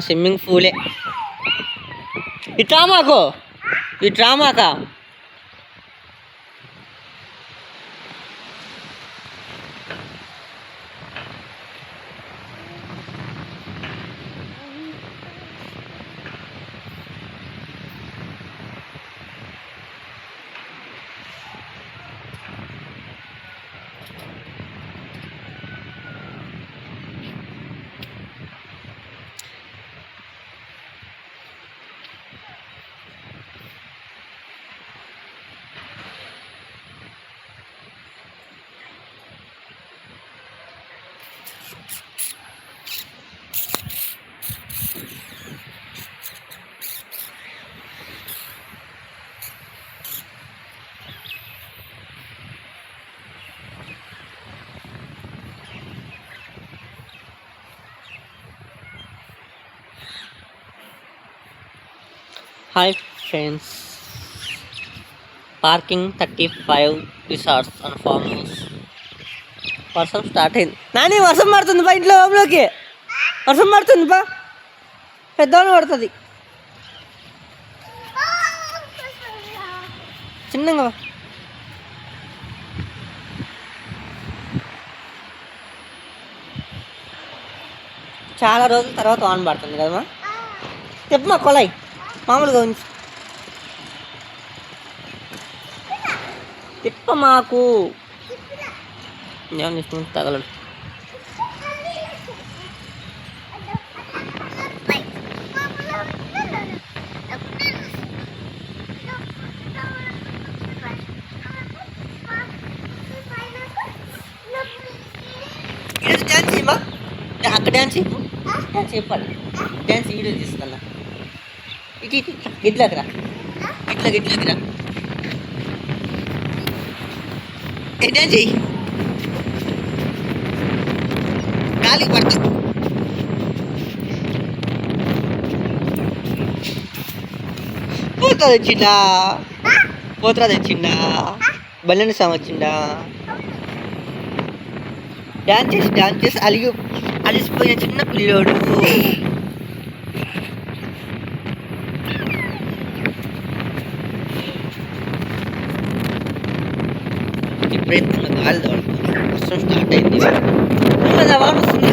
Swimming పూలే. ఇట్రా మాకు, ఇట్రా మాక. Hi friends, parking 35 resorts and farm house. వర్షం స్టార్ట్ అయింది. నాని వర్షం పడుతుంది బా, ఇంట్లో లోపలికి వర్షం పడుతుంది బా, పెద్దవాళ్ళు పడుతుంది. చిన్నగా చాలా రోజుల తర్వాత వాన పడుతుంది కదమ్మా. చెప్పు మా కొలాయి మామూలుగా ఉంచి తిప్ప మాకు తగలడు. డ్యాన్స్ చేయమా, అక్కడ డ్యాన్స్ చేయము, డ్యాన్స్ చెప్పాలి. డ్యాన్స్ వీడియో తీసుకున్నా. ఇటు ఇటు గిట్లకి రా, గిట్లకి రా. డ్యాన్స్ చెయ్యి, గాలికి పడతా. పోతా తెచ్చిండా, పోతరా తెచ్చిండా, బల్లెని సాం వచ్చిండా. డ్యాన్స్ చేసి అలిసిపోయిన చిన్న పిల్లోడు. ఇప్పుడైతే గాలి తోడుతుంది, వర్షం స్టార్ట్ అయింది. వాన వస్తుంది.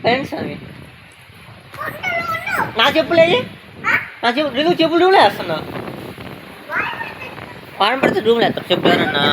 ఫ్రెండ్స్ అవి నా చెప్పులే, నా చెప్పు నువ్వు చెప్పులు రూమ్లో వేస్తున్నావు. వారం పడితే రూమ్లో వేస్తావు చెప్పు ఎవరన్నా.